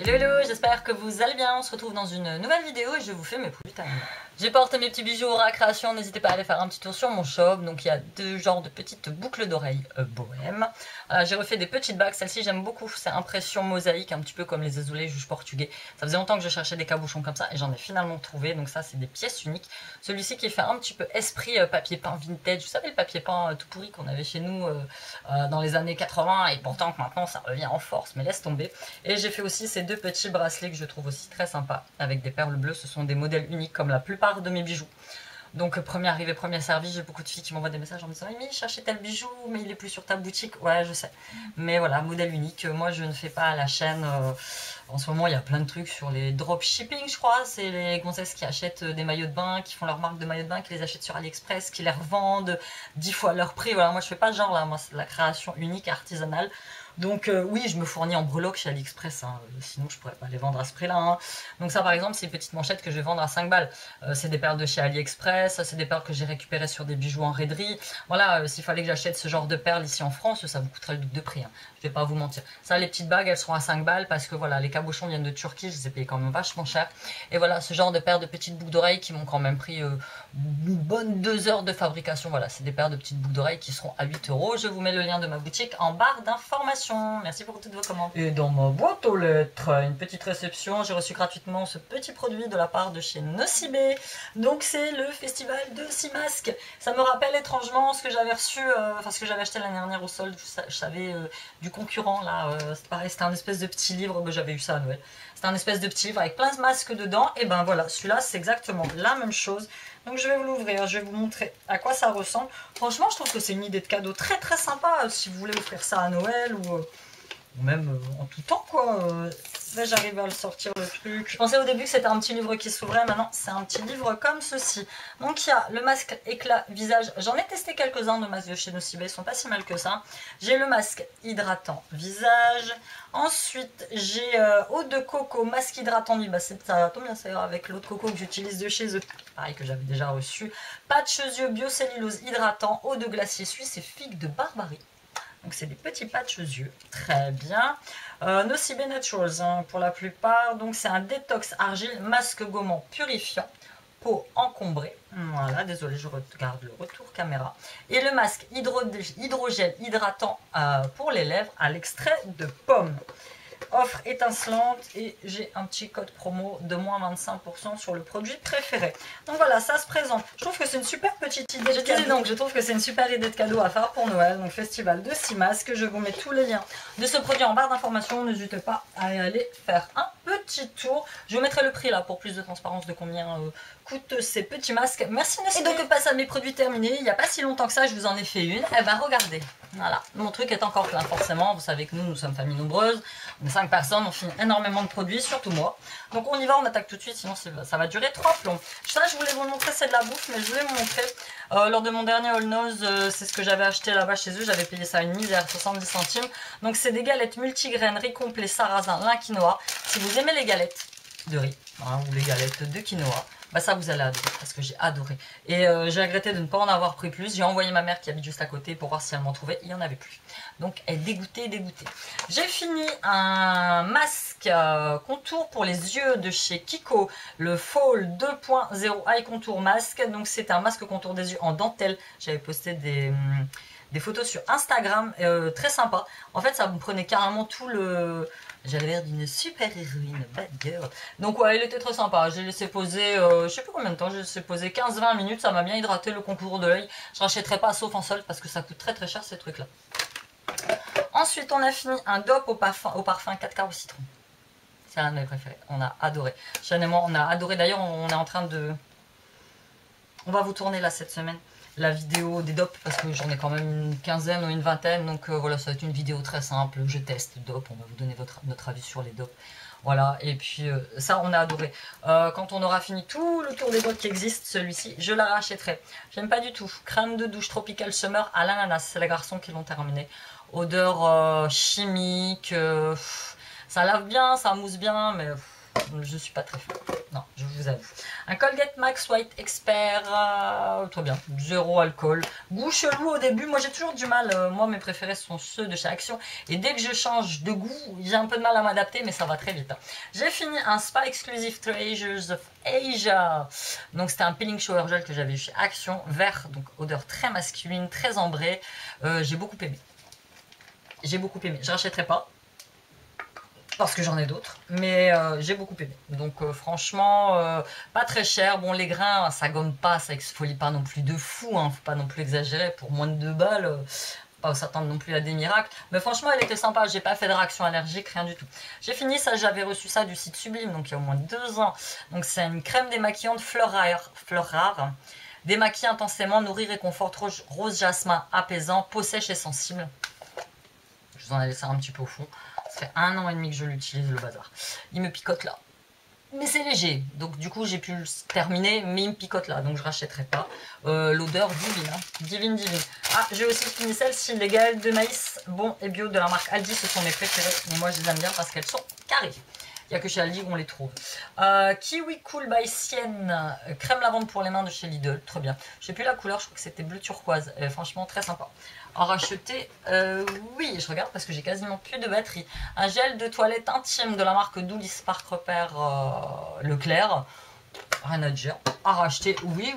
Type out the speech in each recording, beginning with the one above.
Hello hello, j'espère que vous allez bien, on se retrouve dans une nouvelle vidéo et je vous fais mes produits terminés. J'ai porté mes petits bijoux Aura Création, n'hésitez pas à aller faire un petit tour sur mon shop. Donc il y a deux genres de petites boucles d'oreilles bohème. J'ai refait des petites bagues, celle-ci j'aime beaucoup, c'est impression mosaïque, un petit peu comme les azulejos juges portugais. Ça faisait longtemps que je cherchais des cabochons comme ça et j'en ai finalement trouvé, donc ça c'est des pièces uniques. Celui-ci qui fait un petit peu esprit papier peint vintage, vous savez le papier peint tout pourri qu'on avait chez nous dans les années 80 et pourtant que maintenant ça revient en force, mais laisse tomber. Et j'ai fait aussi ces deux petits bracelets que je trouve aussi très sympas avec des perles bleues, ce sont des modèles uniques comme la plupart de mes bijoux. Donc premier arrivé, premier servi, j'ai beaucoup de filles qui m'envoient des messages en me disant Amy, cherchez tel bijou, mais il est plus sur ta boutique. Ouais, je sais. Mais voilà, modèle unique. Moi, je ne fais pas à la chaîne. En ce moment, il y a plein de trucs sur les dropshipping, je crois. C'est les gonzesses qui achètent des maillots de bain, qui font leur marque de maillots de bain, qui les achètent sur AliExpress, qui les revendent 10 fois leur prix. Voilà, moi, je fais pas ce genre là. Moi, c'est de la création unique, artisanale. Donc oui, je me fournis en breloques chez AliExpress, hein. Sinon je pourrais pas les vendre à ce prix-là. Hein. Donc ça par exemple, c'est une petite manchette que je vais vendre à 5 balles. C'est des perles de chez AliExpress, c'est des perles que j'ai récupérées sur des bijoux en raiderie. Voilà, s'il fallait que j'achète ce genre de perles ici en France, ça vous coûterait le double de prix. Hein. Je vais pas vous mentir. Ça, les petites bagues, elles seront à 5 balles parce que voilà, les cabochons viennent de Turquie, je les ai payés quand même vachement cher. Et voilà, ce genre de paires de petites boucles d'oreilles qui m'ont quand même pris une bonne 2 heures de fabrication. Voilà, c'est des paires de petites boucles d'oreilles qui seront à 8 €. Je vous mets le lien de ma boutique en barre d'informations. Merci pour toutes vos commandes. Et dans ma boîte aux lettres, une petite réception, j'ai reçu gratuitement ce petit produit de la part de chez Nocibé. Donc c'est le festival de 6 masques. Ça me rappelle étrangement ce que j'avais reçu, enfin ce que j'avais acheté l'année dernière au solde, je savais, du concurrent là, c'est pareil, c'était un espèce de petit livre, j'avais eu ça à Noël. C'était un espèce de petit livre avec plein de masques dedans, et ben voilà, celui-là c'est exactement la même chose. Donc je vais vous l'ouvrir, je vais vous montrer à quoi ça ressemble. Franchement, je trouve que c'est une idée de cadeau très très sympa si vous voulez offrir ça à Noël ou même en tout temps quoi. Là j'arrive à le sortir le truc. Je pensais au début que c'était un petit livre qui s'ouvrait, maintenant c'est un petit livre comme ceci. Donc il y a le masque éclat visage, j'en ai testé quelques-uns de masques de chez Nocibé, ils sont pas si mal que ça. J'ai le masque hydratant visage. Ensuite j'ai eau de coco, masque hydratant nuit, ça tombe bien, ça ira avec l'eau de coco que j'utilise de chez eux, pareil que j'avais déjà reçu. Patch yeux biocellulose hydratant, eau de glacier suisse et figue de Barbarie. Donc c'est des petits patchs yeux, très bien. Nocibé Naturals hein, pour la plupart. Donc c'est un détox argile, masque gommant purifiant, peau encombrée. Voilà, désolé, je regarde le retour caméra. Et le masque hydrogel hydratant pour les lèvres à l'extrait de pomme. Offre étincelante et j'ai un petit code promo de moins 25% sur le produit préféré. Donc voilà, ça se présente. Je trouve que c'est une super petite idée de cadeau. Donc je trouve que c'est une super idée de cadeau à faire pour Noël. Donc festival de 6 masques. Je vous mets tous les liens de ce produit en barre d'informations. N'hésitez pas à y aller faire un petit tour. Je vous mettrai le prix là pour plus de transparence de combien coûtent ces petits masques. Merci Nocibé. Et donc passe à mes produits terminés. Il n'y a pas si longtemps que ça, je vous en ai fait une. Et ben regardez. Voilà, mon truc est encore plein forcément. Vous savez que nous sommes famille nombreuse. On est 5 personnes, on finit énormément de produits, surtout moi. Donc on y va, on attaque tout de suite, sinon ça va durer 3 plombs. Ça, je voulais vous le montrer, c'est de la bouffe, mais je voulais vous montrer. Lors de mon dernier All Nose, c'est ce que j'avais acheté là-bas chez eux. J'avais payé ça une misère, 70 centimes. Donc c'est des galettes multigraines, riz complet, sarrasin, lin, quinoa. Si vous aimez les galettes de riz, hein, ou les galettes de quinoa, bah ça vous allez adorer, parce que j'ai adoré. Et j'ai regretté de ne pas en avoir pris plus. J'ai envoyé ma mère qui habite juste à côté pour voir si elle m'en trouvait. Il n'y en avait plus. Donc elle est dégoûtée, dégoûtée. J'ai fini un masque contour pour les yeux de chez Kiko. Le Fall 2.0 Eye Contour Masque. Donc c'est un masque contour des yeux en dentelle. J'avais posté des photos sur Instagram. Très sympa. En fait ça me prenait carrément tout le... J'avais l'air d'une super héroïne, bad girl. Donc ouais, il était très sympa. J'ai laissé poser, je sais plus combien de temps, j'ai laissé poser 15-20 minutes. Ça m'a bien hydraté le contour de l'œil. Je rachèterai pas sauf en solde parce que ça coûte très très cher ces trucs-là. Ensuite, on a fini un dope au parfum 4 quarts au citron. C'est l'un de mes préférés. On a adoré. Chanel et moi, on a adoré. D'ailleurs, on est en train de... On va vous tourner là cette semaine la vidéo des dopes parce que j'en ai quand même une quinzaine ou une vingtaine. Donc voilà, ça va être une vidéo très simple. Je teste dope. On va vous donner notre avis sur les dopes. Voilà, et puis ça on a adoré. Quand on aura fini tout le tour des dopes qui existent, celui-ci, je la rachèterai. J'aime pas du tout. Crème de douche Tropical Summer à l'ananas, c'est les garçons qui l'ont terminé. Odeur chimique, ça lave bien, ça mousse bien, mais Je suis pas très fan. Non, je vous avoue. Un Colgate Max White Expert. Très bien. Zéro alcool. Goût chelou au début. Moi, j'ai toujours du mal. Moi, mes préférés sont ceux de chez Action. Et dès que je change de goût, j'ai un peu de mal à m'adapter, mais ça va très vite. J'ai fini un Spa Exclusive Treasures of Asia. Donc, c'était un peeling shower gel que j'avais eu chez Action. Vert, donc odeur très masculine, très ambrée. J'ai beaucoup aimé. J'ai beaucoup aimé. Je rachèterai pas. Parce que j'en ai d'autres, mais j'ai beaucoup aimé. Donc franchement, pas très cher. Bon, les grains, ça gomme pas, ça exfolie pas non plus de fou, hein. Faut pas non plus exagérer. Pour moins de 2 balles, pas s'attendre non plus à des miracles. Mais franchement, elle était sympa. J'ai pas fait de réaction allergique, rien du tout. J'ai fini ça, j'avais reçu ça du site Sublime, donc il y a au moins 2 ans. Donc c'est une crème démaquillante fleur rare. Démaquille intensément, nourrit, réconforte, rose jasmin apaisant, peau sèche et sensible. Je vous en ai laissé un petit peu au fond. Ça fait 1 an et demi que je l'utilise, le bazar. Il me picote là. Mais c'est léger. Donc du coup, j'ai pu le terminer, mais il me picote là. Donc je rachèterai pas. L'odeur divine. Hein. Divine. Ah, j'ai aussi fini celle-ci. Les galettes de maïs bon et bio de la marque Aldi. Ce sont mes préférées. Mais moi, je les aime bien parce qu'elles sont carrées. Il n'y a que chez Aldi qu'on les trouve. Kiwi Cool by Sienne. Crème lavande pour les mains de chez Lidl. Très bien. Je sais plus la couleur. Je crois que c'était bleu turquoise. Franchement, très sympa. En racheter, oui, je regarde parce que j'ai quasiment plus de batterie. Un gel de toilette intime de la marque Douli Spark Repère Leclerc. Rien à dire. À racheter, oui.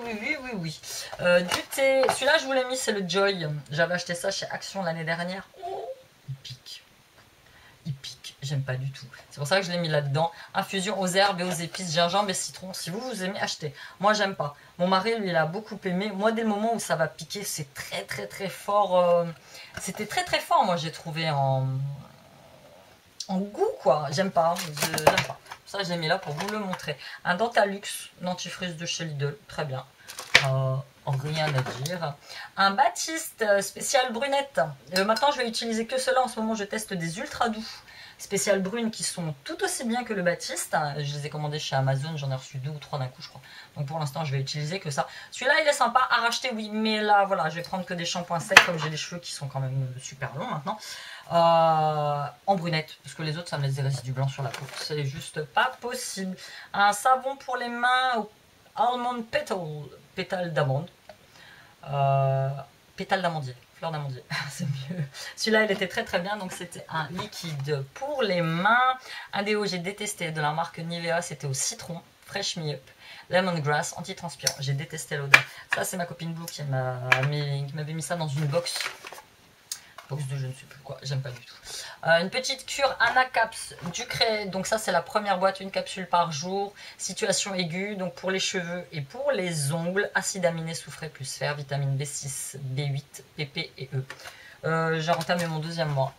Du thé, celui-là je vous l'ai mis, c'est le Joy. J'avais acheté ça chez Action l'année dernière. Oh, il pique. J'aime pas du tout. C'est pour ça que je l'ai mis là-dedans. Infusion aux herbes et aux épices, gingembre et citron. Si vous aimez, achetez. Moi, j'aime pas. Mon mari, lui, il a beaucoup aimé. Moi, dès le moment où ça va piquer, c'est très fort. C'était très fort, moi, j'ai trouvé en goût, quoi. J'aime pas. J'aime pas. Ça, je l'ai mis là pour vous le montrer. Un Dentalux dentifrice de chez Lidl. Très bien. Rien à dire. Un Baptiste spécial brunette. Maintenant, je vais utiliser que cela. En ce moment, je teste des ultra doux spéciales brunes qui sont tout aussi bien que le Baptiste. Je les ai commandés chez Amazon. J'en ai reçu 2 ou 3 d'un coup, je crois. Donc pour l'instant, je vais utiliser que ça. Celui-là, il est sympa à racheter, oui. Mais là, voilà, je vais prendre que des shampoings secs comme j'ai les cheveux qui sont quand même super longs maintenant. En brunette, parce que les autres, ça me laisse des résidus blancs sur la peau. C'est juste pas possible. Un savon pour les mains au Almond pétale d'amande. Pétale d'amandier, fleur d'amandier, c'est mieux. Celui-là, il était très bien, donc c'était un liquide pour les mains. Un déo, j'ai détesté, de la marque Nivea, c'était au citron, Fresh Me Up, Lemongrass, anti-transpirant. J'ai détesté l'odeur. Ça, c'est ma copine Blue qui m'avait mis ça dans une box. Box de je ne sais plus quoi, j'aime pas du tout. Une petite cure Anacaps du Cré, donc ça c'est la première boîte, une capsule par jour, situation aiguë, donc pour les cheveux et pour les ongles, acide aminé, soufré plus fer, vitamine B6, B8, PP et E. J'ai entamé mon 2e mois,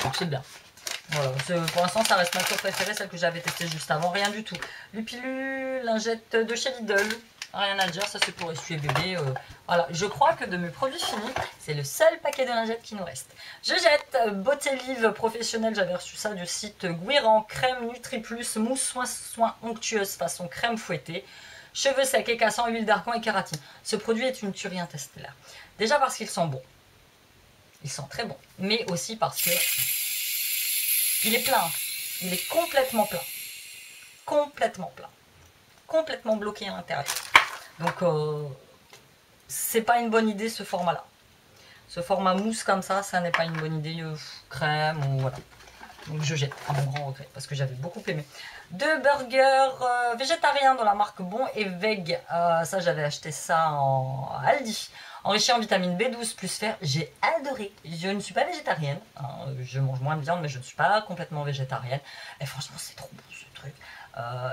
donc c'est bien. Voilà, pour l'instant ça reste ma cure préférée, celle que j'avais testée juste avant, rien du tout. Lupilule, lingette de chez Lidl. Rien à dire, ça c'est pour essuyer bébé. Voilà, je crois que de mes produits finis, c'est le seul paquet de lingettes qui nous reste. Je jette Beauté Live professionnel, j'avais reçu ça du site Guiran, crème Nutri Plus, mousse soin onctueuse façon crème fouettée, cheveux secs et cassants, huile d'argan et kératine. Ce produit est une tuerie interstellaire. Déjà parce qu'ils sont bons, ils sont très bons, mais aussi parce que il est plein, il est complètement plein, complètement bloqué à l'intérieur. Donc, c'est pas une bonne idée ce format-là. Ce format mousse comme ça n'est pas une bonne idée. Crème ou voilà. Donc, je jette à mon grand regret parce que j'avais beaucoup aimé. 2 burgers végétariens de la marque Bon et Veg. Ça, j'avais acheté ça en Aldi. Enrichi en vitamine B12 plus fer. J'ai adoré. Je ne suis pas végétarienne. Hein. Je mange moins de viande, mais je ne suis pas complètement végétarienne. Et franchement, c'est trop bon ce truc.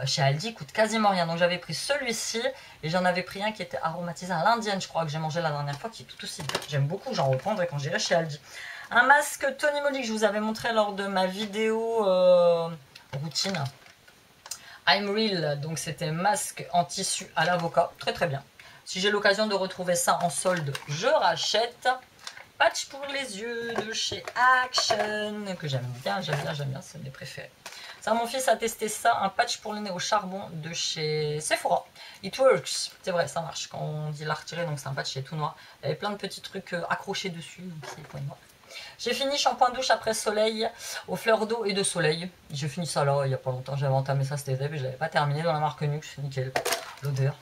Chez Aldi, il coûte quasiment rien. Donc j'avais pris celui-ci et j'en avais pris un qui était aromatisé à l'indienne, je crois, que j'ai mangé la dernière fois, qui est tout aussi bien. J'aime beaucoup, j'en reprendrai quand j'irai chez Aldi. Un masque Tony Moly que je vous avais montré lors de ma vidéo routine. I'm Real, donc c'était masque en tissu à l'avocat, très bien. Si j'ai l'occasion de retrouver ça en solde, je rachète. Patch pour les yeux de chez Action, que j'aime bien, c'est mes préférés. Ça, mon fils a testé ça, un patch pour le nez au charbon de chez Sephora. It works, c'est vrai, ça marche. Quand on dit la retirer, donc c'est un patch qui est tout noir. Il y avait plein de petits trucs accrochés dessus, donc c'est point noir. J'ai fini shampoing douche après soleil aux fleurs d'eau et de soleil. J'ai fini ça là il n'y a pas longtemps, j'avais entamé ça cet été mais je l'avais pas terminé dans la marque Nuxe, nickel. L'odeur,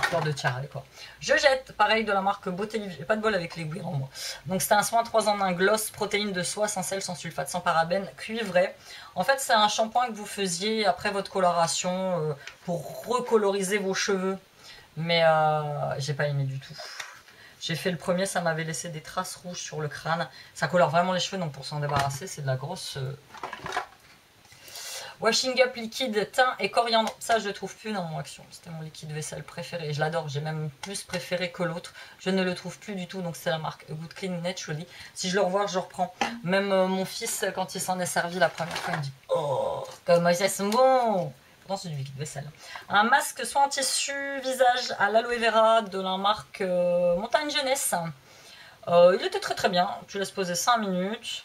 fleur de tiare quoi. Je jette, pareil de la marque Beauté Livre, j'ai pas de bol avec les Guirons moi. Donc c'était un soin 3 en 1 gloss, protéines de soie, sans sel, sans sulfate, sans parabènes, cuivré. En fait c'est un shampoing que vous faisiez après votre coloration pour recoloriser vos cheveux. Mais j'ai pas aimé du tout. J'ai fait le premier, ça m'avait laissé des traces rouges sur le crâne. Ça colore vraiment les cheveux, donc pour s'en débarrasser, c'est de la grosse... Washing Up liquide, thym et coriandre. Ça, je le trouve plus dans mon Action. C'était mon liquide vaisselle préféré. Je l'adore, j'ai même plus préféré que l'autre. Je ne le trouve plus du tout, donc c'est la marque Good Clean Naturally. Si je le revois, je reprends. Même mon fils, quand il s'en est servi la première fois, il me dit « Oh, comment ça sent bon !» Pourtant, c'est du liquide vaisselle. Un masque soin en tissu visage à l'aloe vera de la marque Montagne Jeunesse. Il était très très bien. Tu laisses poser 5 minutes.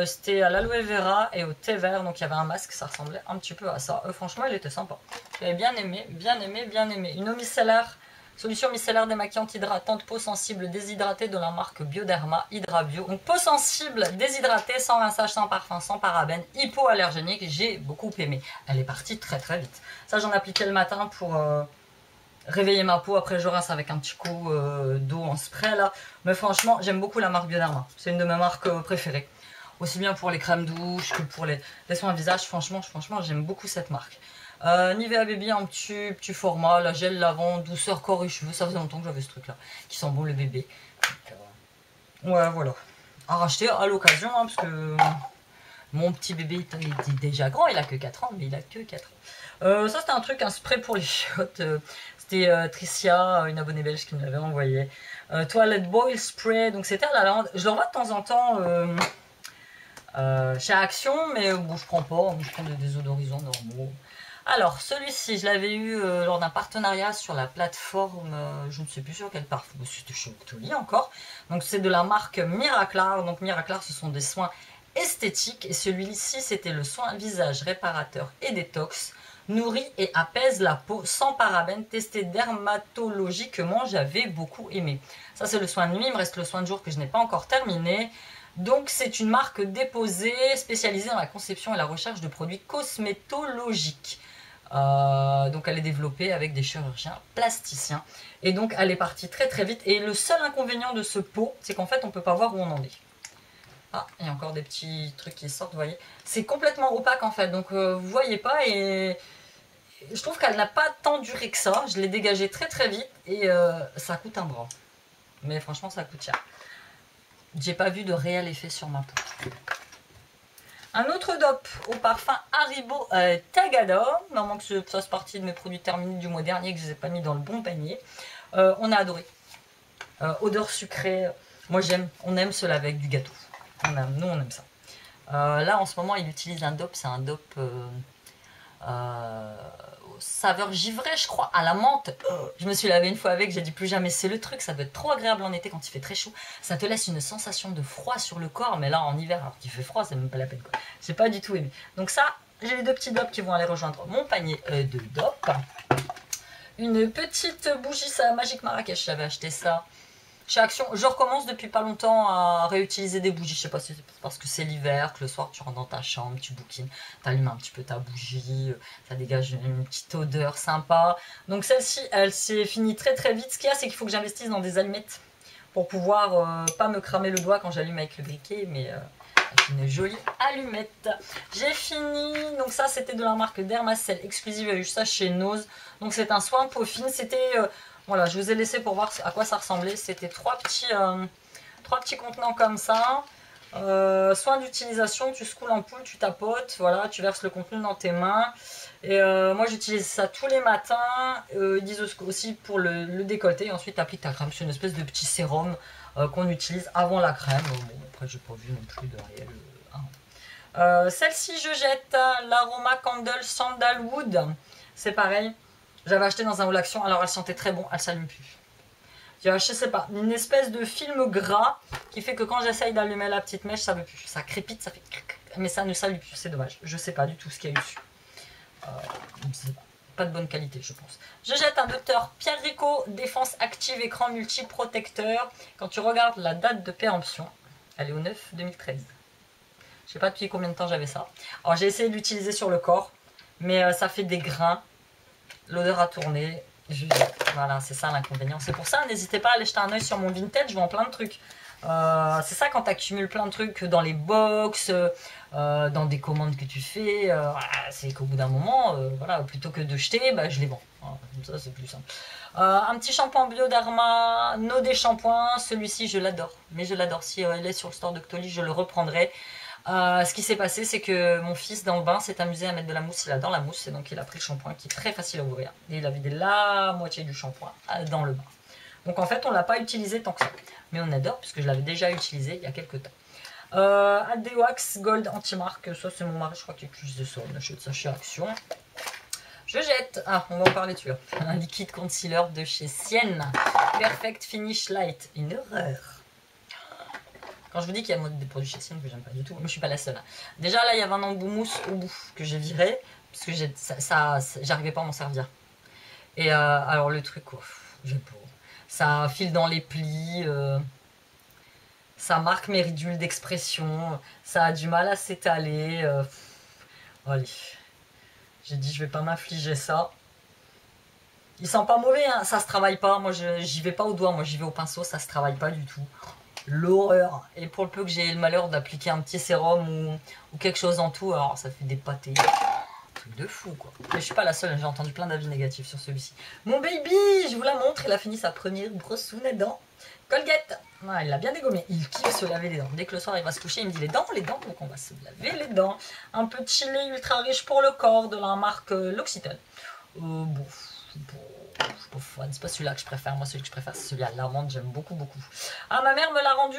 C'était à l'aloe vera et au thé vert. Donc il y avait un masque, ça ressemblait un petit peu à ça. Franchement, il était sympa. J'avais bien aimé, bien aimé, bien aimé. Une eau micellaire. Solution micellaire démaquillante hydratante peau sensible déshydratée de la marque Bioderma Hydra Bio. Donc peau sensible déshydratée, sans rinçage, sans parfum, sans parabènes, hypoallergénique. J'ai beaucoup aimé. Elle est partie très très vite. Ça j'en appliquais le matin pour réveiller ma peau. Après je rince avec un petit coup d'eau en spray là. Mais franchement j'aime beaucoup la marque Bioderma. C'est une de mes marques préférées. Aussi bien pour les crèmes douches que pour les soins visage. Franchement j'aime beaucoup cette marque. Nivea Baby en petit format, la gel lavant, douceur corps et cheveux, ça faisait longtemps que j'avais ce truc là, qui sent bon le bébé. Donc, ouais voilà, à racheter à l'occasion, hein, parce que mon petit bébé il est déjà grand, il a que 4 ans, mais il a que 4 ans. Ça c'était un truc, un spray pour les chiottes, c'était Tricia, une abonnée belge qui me l'avait envoyé. Toilette Boil Spray, donc c'était à la lavande, je le revois de temps en temps chez Action, mais bon je prends pas, je prends des désodorisants normaux. Alors, celui-ci, je l'avais eu lors d'un partenariat sur la plateforme, je ne sais plus sur quel parfum, c'était chez Octoly encore. Donc, c'est de la marque Miraclar. Donc, Miraclar, ce sont des soins esthétiques. Et celui-ci, c'était le soin visage réparateur et détox. Nourrit et apaise la peau sans parabènes, testé dermatologiquement, j'avais beaucoup aimé. Ça, c'est le soin de nuit. Il me reste le soin de jour que je n'ai pas encore terminé. Donc, c'est une marque déposée, spécialisée dans la conception et la recherche de produits cosmétologiques. Donc elle est développée avec des chirurgiens plasticiens et donc elle est partie très très vite et le seul inconvénient de ce pot c'est qu'en fait on peut pas voir où on en est. Ah, il y a encore des petits trucs qui sortent, vous voyez, c'est complètement opaque en fait, donc vous voyez pas, et je trouve qu'elle n'a pas tant duré que ça. Je l'ai dégagée très très vite et ça coûte un bras, mais franchement ça coûte cher. J'ai pas vu de réel effet sur ma peau. Un autre DOP au parfum Haribo Tagada. Normalement que ça fasse partie de mes produits terminés du mois dernier que je ne les ai pas mis dans le bon panier. On a adoré. Odeur sucrée. Moi j'aime, on aime cela avec du gâteau. Nous on aime ça. Là en ce moment il utilise un DOP, c'est un DOP saveur givrée je crois, à la menthe. Je me suis lavé une fois avec, j'ai dit plus jamais, c'est le truc, ça doit être trop agréable en été quand il fait très chaud, ça te laisse une sensation de froid sur le corps, mais là en hiver alors qu'il fait froid c'est même pas la peine quoi. J'ai pas du tout aimé. Donc ça, j'ai les deux petits DOP qui vont aller rejoindre mon panier de DOP. Une petite bougie, ça Magic Marrakech, j'avais acheté ça chez Action. Je recommence depuis pas longtemps à réutiliser des bougies. Je sais pas si c'est parce que c'est l'hiver, que le soir tu rentres dans ta chambre, tu bouquines, tu allumes un petit peu ta bougie, ça dégage une petite odeur sympa. Donc celle-ci, elle s'est finie très très vite. Ce qu'il y a, c'est qu'il faut que j'investisse dans des allumettes pour pouvoir pas me cramer le doigt quand j'allume avec le briquet, mais avec une jolie allumette. J'ai fini. Donc ça, c'était de la marque Dermacell exclusive, j'ai eu ça chez Nose. Donc c'est un soin peau fine. C'était voilà, je vous ai laissé pour voir à quoi ça ressemblait. C'était trois petits contenants comme ça. Soin d'utilisation, tu secoues l'ampoule, tu tapotes, voilà, tu verses le contenu dans tes mains. Et moi j'utilise ça tous les matins. Ils disent aussi pour le décolleté. Et ensuite tu appliques ta crème. C'est une espèce de petit sérum qu'on utilise avant la crème. Bon, après j'ai pas vu non plus de réel. Celle-ci je jette, l'Aroma Candle Sandalwood. C'est pareil. J'avais acheté dans un haul Action, alors elle sentait très bon, elle s'allume plus. Je sais pas, une espèce de film gras qui fait que quand j'essaye d'allumer la petite mèche, ça veut plus. Ça crépite, ça fait mais ça ne s'allume plus, c'est dommage. Je sais pas du tout ce qu'il y a eu dessus. C'est pas de bonne qualité, je pense. Je jette un Dr Pierre Rico Défense Active Écran Multiprotecteur. Quand tu regardes la date de péremption, Elle est au 9 2013. Je sais pas depuis combien de temps j'avais ça. Alors j'ai essayé de l'utiliser sur le corps, mais ça fait des grains. L'odeur a tourné. Voilà, c'est ça l'inconvénient. C'est pour ça, n'hésitez pas à aller jeter un oeil sur mon vintage, je vends plein de trucs. C'est ça quand tu accumules plein de trucs dans les box, dans des commandes que tu fais, c'est qu'au bout d'un moment, voilà, plutôt que de jeter, bah, je les vends. Voilà, comme ça c'est plus simple. Un petit shampoing bio d'Arma, No des shampoings, celui-ci je l'adore. Mais je l'adore, si elle est sur le store Doctoly, je le reprendrai. Ce qui s'est passé, c'est que mon fils dans le bain s'est amusé à mettre de la mousse, il adore la mousse, et donc il a pris le shampoing qui est très facile à ouvrir. Et il a vidé la moitié du shampoing dans le bain. Donc en fait on ne l'a pas utilisé tant que ça. Mais on adore puisque je l'avais déjà utilisé il y a quelques temps. Adewax Gold Anti-Marque, ça c'est mon mari, je crois qu'il utilise ça, on achète ça chez Action. Je jette, on va en parler dessus. Un liquide concealer de chez Sienne. Perfect Finish Light, une horreur. Quand je vous dis qu'il y a des produits chez Sienne que j'aime pas du tout, moi je suis pas la seule. Déjà là il y avait un embout mousse au bout que j'ai viré, parce que j'arrivais pas à m'en servir. Et alors le truc, j'aime pas. Ça file dans les plis, ça marque mes ridules d'expression, ça a du mal à s'étaler. Allez, j'ai dit je vais pas m'infliger ça. Il sent pas mauvais, hein. Ça se travaille pas, moi j'y vais pas au doigt, moi j'y vais au pinceau, ça se travaille pas du tout. L'horreur. Et pour le peu que j'ai le malheur d'appliquer un petit sérum ou quelque chose en tout, alors ça fait des pâtés. Truc de fou quoi. Mais je suis pas la seule, j'ai entendu plein d'avis négatifs sur celui-ci. Mon baby, je vous la montre, il a fini sa première brosse sous les dents. Colgate, il l'a bien dégommé. Il kiffe se laver les dents. Dès que le soir il va se coucher, il me dit les dents, donc on va se laver les dents. Un petit lait ultra riche pour le corps de la marque L'Occitane. Bon, c'est pas celui-là que je préfère. Moi, celui que je préfère, c'est celui à l'amande. J'aime beaucoup, beaucoup. Ah, ma mère me l'a rendu.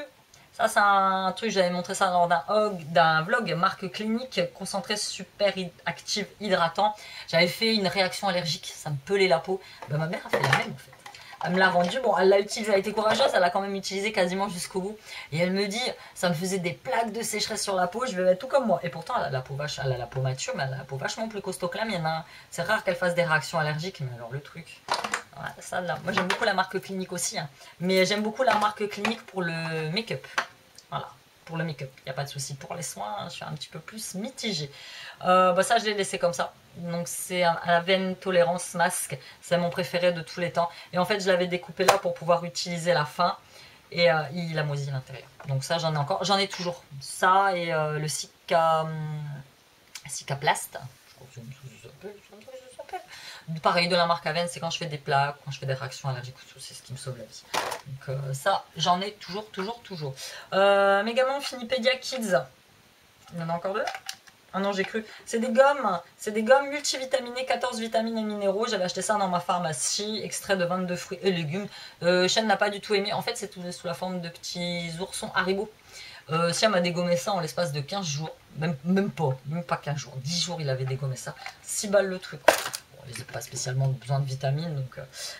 Ça, c'est un truc, j'avais montré ça lors d'un vlog marque clinique concentré super active hydratant. J'avais fait une réaction allergique, ça me pelait la peau. Ben, ma mère a fait la même en fait. Elle me l'a rendu, bon, elle l'a utilisé, elle a été courageuse, elle l'a quand même utilisé quasiment jusqu'au bout. Et elle me dit, ça me faisait des plaques de sécheresse sur la peau, je vais être tout comme moi. Et pourtant, elle a la peau mature, mais elle a la peau vachement plus costaud que la mienne. C'est rare qu'elle fasse des réactions allergiques, mais alors le truc. Ouais, ça là. Moi j'aime beaucoup la marque clinique aussi, hein. Mais j'aime beaucoup la marque clinique pour le make-up. Voilà, pour le make-up, il n'y a pas de souci. Pour les soins, je suis un petit peu plus mitigée. Ça, je l'ai laissé comme ça. Donc c'est un Aven Tolérance Masque. C'est mon préféré de tous les temps. Et en fait, je l'avais découpé là pour pouvoir utiliser la fin. Et il a moisi l'intérieur. Donc ça, j'en ai encore. J'en ai toujours. Ça et le Cicaplast. Je crois que ça s'appelle. Pareil de la marque Aven, c'est quand je fais des plats, quand je fais des réactions allergiques, c'est ce qui me sauve la vie. Donc ça, j'en ai toujours. Megaman Finipédia Kids. Il y en a encore deux? Ah non, j'ai cru. C'est des gommes multivitaminées, 14 vitamines et minéraux. J'avais acheté ça dans ma pharmacie, extrait de 22 fruits et légumes. Chen n'a pas du tout aimé. En fait, c'est tout sous la forme de petits oursons Haribo. Siam a dégommé ça en l'espace de 15 jours. Même pas 15 jours. 10 jours, il avait dégommé ça. 6 balles le truc. Bon, il n'a pas spécialement besoin de vitamines.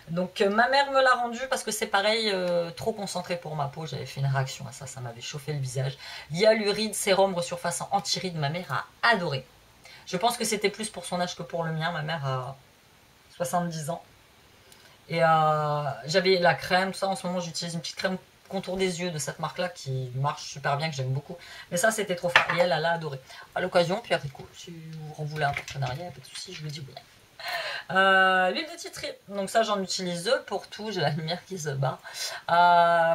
Donc ma mère me l'a rendu parce que c'est pareil, trop concentré pour ma peau. J'avais fait une réaction à ça. Ça m'avait chauffé le visage. Hyaluride, sérum resurfaçant anti-rides. Ma mère a adoré. Je pense que c'était plus pour son âge que pour le mien. Ma mère a 70 ans. Et j'avais la crème, tout ça. En ce moment, j'utilise une petite crème contour des yeux de cette marque là qui marche super bien, que j'aime beaucoup, mais ça c'était trop fort et elle a adoré. À l'occasion, Pierre Rico, si vous voulez un partenariat, pas de soucis, je vous dis oui. L'huile de titri, donc ça j'en utilise pour tout, j'ai la lumière qui se bat,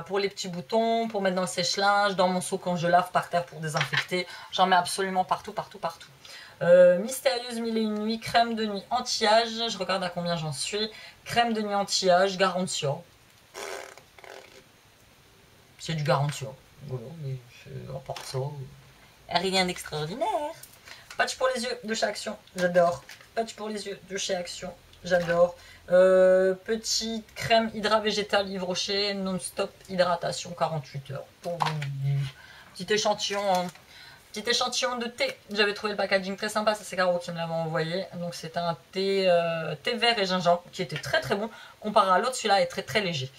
pour les petits boutons, pour mettre dans le sèche-linge, dans mon seau quand je lave par terre pour désinfecter, j'en mets absolument partout. Mystérieuse 1001 nuits, crème de nuit anti-âge, je regarde à combien j'en suis, crème de nuit anti-âge, Garantia. C'est du Garantia. Voilà, mais à part ça, rien d'extraordinaire. Patch pour les yeux de chez Action, j'adore. Patch pour les yeux de chez Action, j'adore. Petite crème hydra végétale Yves Rocher, non-stop hydratation 48 heures. Petit échantillon de thé. J'avais trouvé le packaging très sympa, ça c'est Caro qui me l'avait envoyé. Donc c'est un thé vert et gingembre qui était très très bon. Comparé à l'autre, celui-là est très très léger.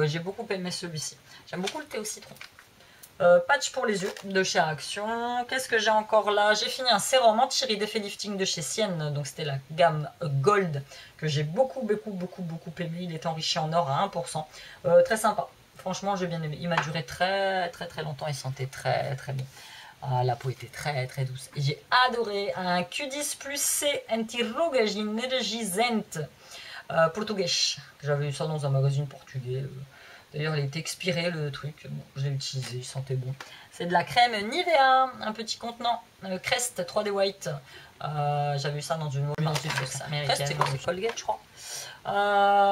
J'ai beaucoup aimé celui-ci. J'aime beaucoup le thé au citron. Patch pour les yeux de chez Action. Qu'est-ce que j'ai encore là? J'ai fini un sérum anti-rides effet lifting de chez Sienne. Donc c'était la gamme Gold que j'ai beaucoup aimé. Il est enrichi en or à 1%. Très sympa. Franchement, j'ai bien aimé. Il m'a duré très longtemps. Il sentait très bon. La peau était très douce. Et j'ai adoré un Q10 Plus C anti-rugas energizante portugais. J'avais eu ça dans un magazine portugais. D'ailleurs, il était expiré le truc. Bon, je l'ai utilisé, il sentait bon. C'est de la crème Nivea, un petit contenant. Crest 3D White. J'avais eu ça dans une marque américaine. C'est Colgate, je crois.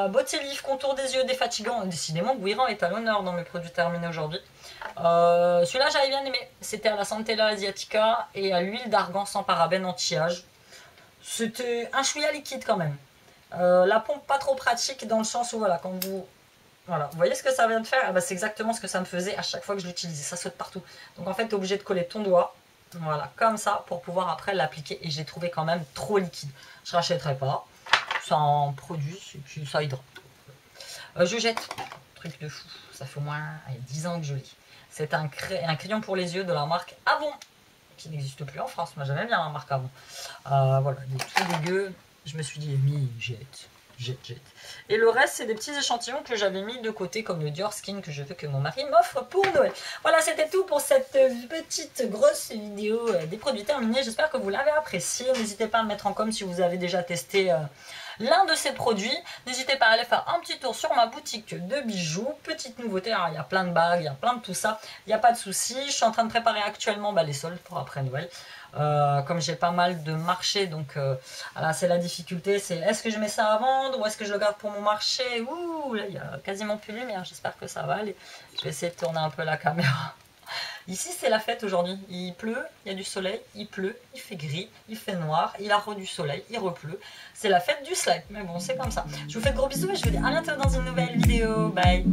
Beauté Leaf, contour des yeux défatigant. Décidément, Guiran est à l'honneur dans mes produits terminés aujourd'hui. Celui-là, j'avais bien aimé. C'était à la Centella Asiatica et à l'huile d'argan sans parabènes anti-âge. C'était un chouïa liquide quand même. La pompe pas trop pratique dans le sens où, voilà, quand vous... Voilà, vous voyez ce que ça vient de faire? C'est exactement ce que ça me faisait à chaque fois que je l'utilisais. Ça saute partout. Donc en fait, tu es obligé de coller ton doigt. Voilà, comme ça, pour pouvoir après l'appliquer. Et j'ai trouvé quand même trop liquide. Je ne rachèterai pas. Ça en produit, et puis ça hydrate. Je jette. Truc de fou. Ça fait au moins 10 ans que je l'ai. C'est un crayon pour les yeux de la marque Avon, qui n'existe plus en France. Moi, j'aimais bien la marque Avon. Voilà, il est tout dégueu. Je me suis dit, jette. Et le reste, c'est des petits échantillons que j'avais mis de côté, comme le Dior Skin que je veux que mon mari m'offre pour Noël. Voilà, c'était tout pour cette petite grosse vidéo des produits terminés. J'espère que vous l'avez apprécié. N'hésitez pas à me mettre en com si vous avez déjà testé l'un de ces produits. N'hésitez pas à aller faire un petit tour sur ma boutique de bijoux. Petite nouveauté, alors, il y a plein de bagues, il y a plein de tout ça. Il n'y a pas de souci. Je suis en train de préparer actuellement les soldes pour après Noël. Comme j'ai pas mal de marchés, donc voilà, c'est la difficulté, c'est est-ce que je mets ça à vendre ou est-ce que je le garde pour mon marché? Ouh, là il y a quasiment plus de lumière, j'espère que ça va aller. Je vais essayer de tourner un peu la caméra. Ici c'est la fête aujourd'hui, il pleut, il y a du soleil, il pleut, il fait gris, il fait noir, il a du soleil, il repleut. C'est la fête du slime, mais bon c'est comme ça. Je vous fais de gros bisous et je vous dis à bientôt dans une nouvelle vidéo, bye.